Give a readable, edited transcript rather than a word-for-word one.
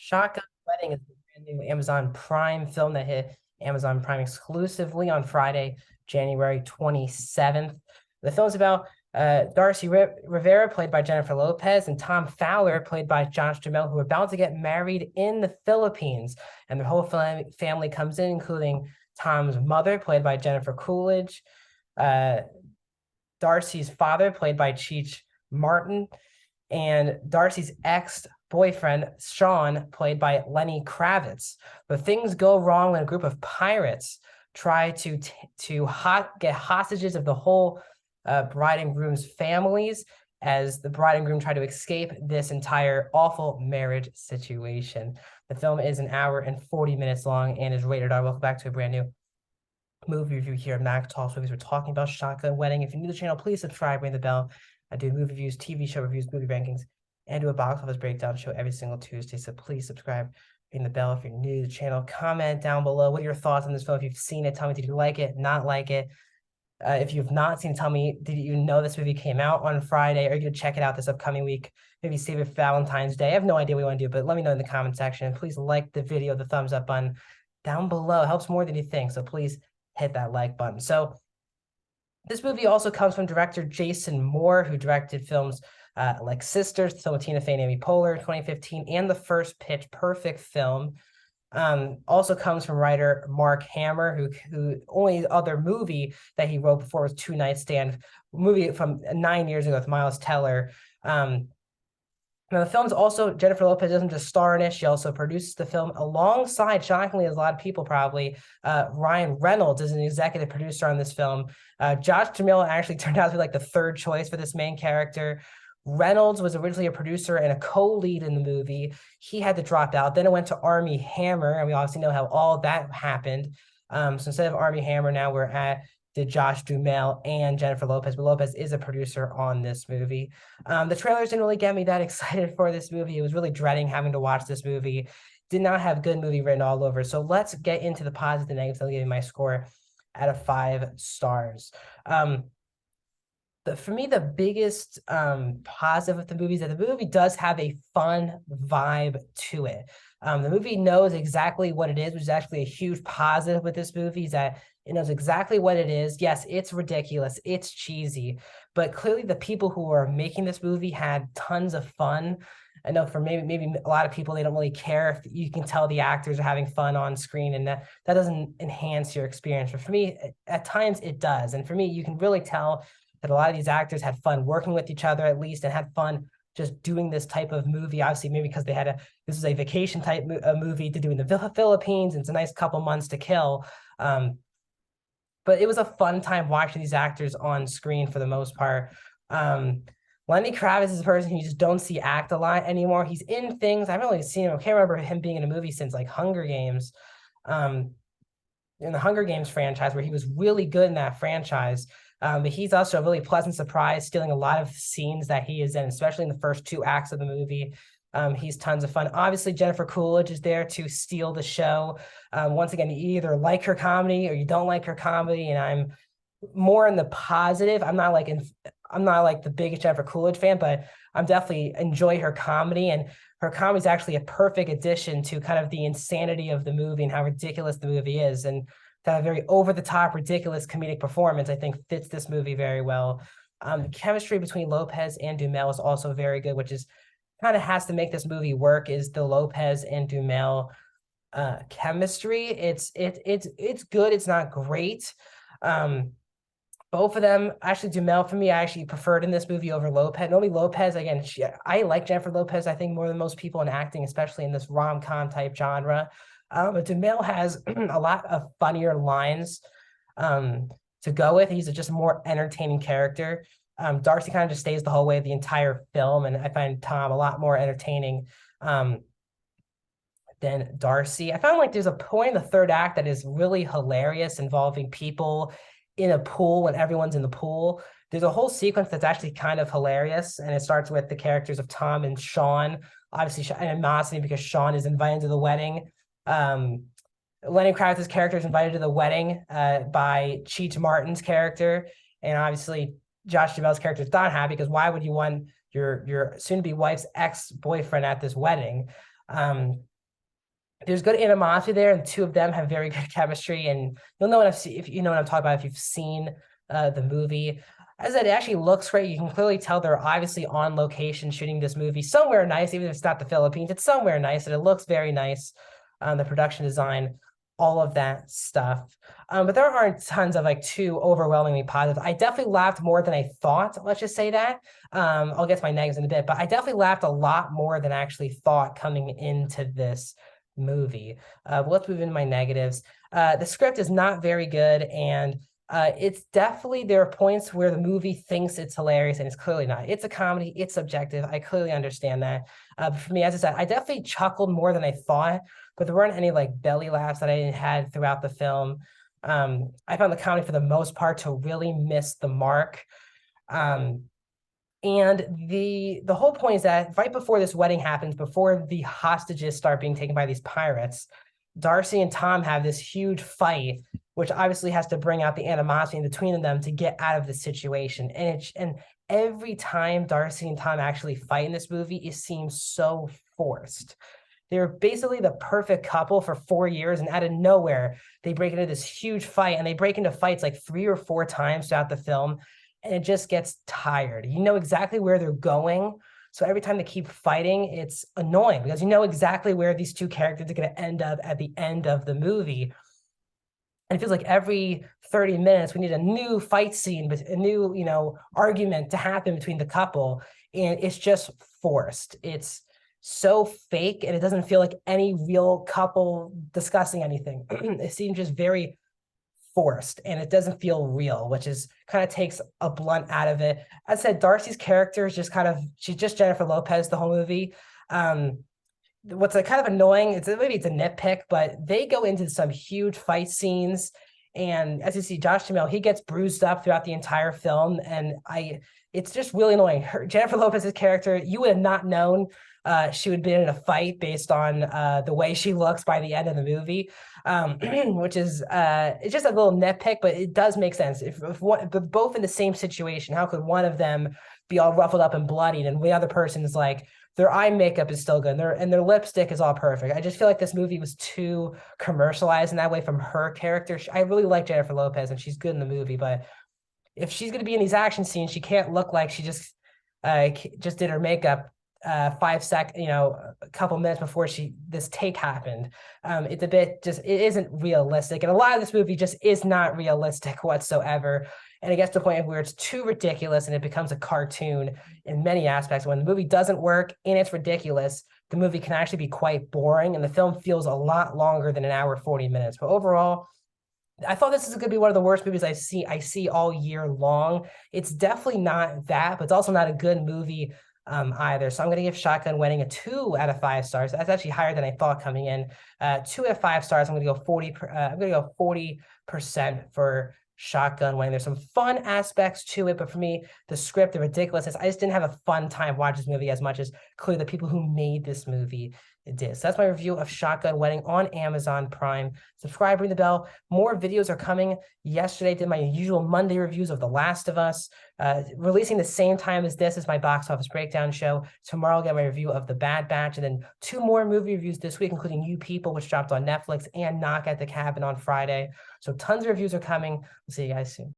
Shotgun Wedding is a brand new Amazon Prime film that hit Amazon Prime exclusively on Friday, January 27th. The film's about Darcy Rivera, played by Jennifer Lopez, and Tom Fowler, played by Josh Duhamel, who are about to get married in the Philippines. And their whole family comes in, including Tom's mother, played by Jennifer Coolidge, uh, Darcy's father, played by Cheech Martin, and Darcy's ex-boyfriend, Sean, played by Lenny Kravitz. But things go wrong when a group of pirates try to get hostages of the whole bride and groom's families as the bride and groom try to escape this entire awful marriage situation. The film is an hour and 40 minutes long and is rated R. Welcome back to a brand new movie review here at Mac Talks Movies. We're talking about Shotgun Wedding. If you're new to the channel, please subscribe, ring the bell. I do movie reviews, TV show reviews, movie rankings, and do a box office breakdown show every single Tuesday. So please subscribe, ring the bell if you're new to the channel. Comment down below. What are your thoughts on this film? If you've seen it, tell me, did you like it, not like it? If you've not seen it, tell me, did you know this movie came out on Friday? Are you going to check it out this upcoming week? Maybe save it for Valentine's Day. I have no idea what you want to do, but let me know in the comment section. Please like the video, the thumbs up button down below. It helps more than you think. So please hit that like button. So this movie also comes from director Jason Moore, who directed films like Sisters, the film with Tina Fey and Amy Poehler in 2015, and the first Pitch Perfect film. Also comes from writer Mark Hamill, who only other movie that he wrote before was Two Night Stand, movie from 9 years ago with Miles Teller. Now, the film's also, Jennifer Lopez doesn't just star in it, she also produces the film alongside, shockingly, as a lot of people probably, Ryan Reynolds is an executive producer on this film. Josh Duhamel actually turned out to be like the third choice for this main character. Reynolds was originally a producer and a co-lead in the movie. He had to drop out. Then it went to Armie Hammer, and we obviously know how all that happened. So instead of Armie Hammer, now we're at the Josh Duhamel and Jennifer Lopez, but Lopez is a producer on this movie. The trailers didn't really get me that excited for this movie. It was really dreading having to watch this movie. Did not have good movie written all over. So let's get into the positives and negatives. I'll give you my score out of 5 stars. For me, the biggest positive of the movie is that the movie does have a fun vibe to it. The movie knows exactly what it is, which is actually a huge positive with this movie, is that it knows exactly what it is. Yes, it's ridiculous, it's cheesy, but clearly the people who are making this movie had tons of fun. I know for maybe a lot of people, they don't really care if you can tell the actors are having fun on screen, and that doesn't enhance your experience. But for me, at times it does. And for me, you can really tell that a lot of these actors had fun working with each other at least, and had fun just doing this type of movie. Obviously, maybe because this is a vacation type movie to do in the Philippines, and it's a nice couple months to kill. But it was a fun time watching these actors on screen for the most part. Lenny Kravitz is a person who you just don't see act a lot anymore. He's in things. I haven't really seen him. I can't remember him being in a movie since like Hunger Games, in the Hunger Games franchise, where he was really good in that franchise. But he's also a really pleasant surprise, stealing a lot of scenes that he is in, especially in the first 2 acts of the movie. He's tons of fun. Obviously, Jennifer Coolidge is there to steal the show. Once again, you either like her comedy or you don't like her comedy, and I'm more in the positive. I'm not like the biggest Jennifer Coolidge fan, but I'm definitely enjoy her comedy, and her comedy is actually a perfect addition to kind of the insanity of the movie and how ridiculous the movie is. And that very over-the-top, ridiculous comedic performance, I think, fits this movie very well. The chemistry between Lopez and Duhamel is also very good, which is kind of has to make this movie work, is the Lopez and Duhamel chemistry. It's good. It's not great. Both of them, actually, Duhamel, for me, I actually preferred in this movie over Lopez. Normally Lopez, again, I like Jennifer Lopez, I think, more than most people in acting, especially in this rom-com type genre. But Duhamel has a lot of funnier lines to go with. He's just a more entertaining character. Darcy kind of just stays the whole way of the entire film, and I find Tom a lot more entertaining than Darcy. I found like there's a point in the third act that is really hilarious, involving people in a pool when everyone's in the pool. There's a whole sequence that's actually kind of hilarious, and it starts with the characters of Tom and Sean. Obviously, animosity because Sean is invited to the wedding. Lenny Kravitz's character is invited to the wedding by Cheech Martin's character, and obviously Josh Duhamel's character is not happy because why would you want your soon-to-be wife's ex-boyfriend at this wedding? there's good animosity there, and the two of them have very good chemistry. And you'll know what I've seen if you know what I'm talking about if you've seen the movie. As I said, it actually looks great. You can clearly tell they're obviously on location shooting this movie somewhere nice, even if it's not the Philippines. It's somewhere nice, and it looks very nice. The production design, all of that stuff. But there aren't tons of like too overwhelmingly positive. I definitely laughed more than I thought. Let's just say that. I'll get to my negatives in a bit, but I definitely laughed a lot more than I actually thought coming into this movie. But let's move into my negatives. The script is not very good, and it's definitely there are points where the movie thinks it's hilarious and it's clearly not. It's a comedy, it's subjective. I clearly understand that. But for me, as I said, I definitely chuckled more than I thought, but there weren't any like belly laughs that I had throughout the film. I found the comedy for the most part to really miss the mark. And the whole point is that right before this wedding happens, before the hostages start being taken by these pirates, Darcy and Tom have this huge fight, which obviously has to bring out the animosity between them to get out of the situation. And every time Darcy and Tom actually fight in this movie, it seems so forced. They're basically the perfect couple for 4 years, and out of nowhere, they break into this huge fight, and they break into fights like 3 or 4 times throughout the film, and it just gets tired. You know exactly where they're going. So every time they keep fighting, it's annoying because you know exactly where these two characters are going to end up at the end of the movie. And it feels like every 30 minutes we need a new fight scene, but a new, argument to happen between the couple. And it's just forced. It's so fake, and it doesn't feel like any real couple discussing anything. It seems just very forced, and it doesn't feel real, which is kind of takes a blunt out of it. As I said, Darcy's character is just she's just Jennifer Lopez the whole movie. What's kind of annoying, maybe it's a nitpick, but they go into some huge fight scenes, and as you see, Josh Duhamel, he gets bruised up throughout the entire film, and it's just really annoying. Jennifer Lopez's character, you would have not known she would be in a fight based on the way she looks by the end of the movie, which is it's just a little nitpick, but it does make sense. If both in the same situation, how could one of them be all ruffled up and bloodied, and the other person is like their eye makeup is still good, and their lipstick is all perfect. I just feel like this movie was too commercialized in that way from her character. I really like Jennifer Lopez, and she's good in the movie, but if she's going to be in these action scenes, she can't look like she just did her makeup 5 seconds, a couple minutes before this take happened. It's a bit it isn't realistic, and a lot of this movie just is not realistic whatsoever. And it gets to the point where it's too ridiculous and it becomes a cartoon in many aspects. When the movie doesn't work and it's ridiculous, the movie can actually be quite boring, and the film feels a lot longer than an hour 40 minutes. But overall, I thought this is going to be one of the worst movies I see all year long. It's definitely not that, but it's also not a good movie either. So I'm going to give Shotgun Wedding a 2 out of 5 stars. That's actually higher than I thought coming in. 2 out of 5 stars. I'm going to go 40. I'm going to go 40% for Shotgun Wedding. There's some fun aspects to it, but for me, the script, the ridiculousness, I just didn't have a fun time watching this movie as much as clearly the people who made this movie did. So that's my review of Shotgun Wedding on Amazon Prime. Subscribe, ring the bell. More videos are coming. Yesterday, I did my usual Monday reviews of The Last of Us. Releasing the same time as this is my box office breakdown show. Tomorrow, I'll get my review of The Bad Batch, and then 2 more movie reviews this week, including You People, which dropped on Netflix, and Knock at the Cabin on Friday. So tons of reviews are coming. We'll see you guys soon.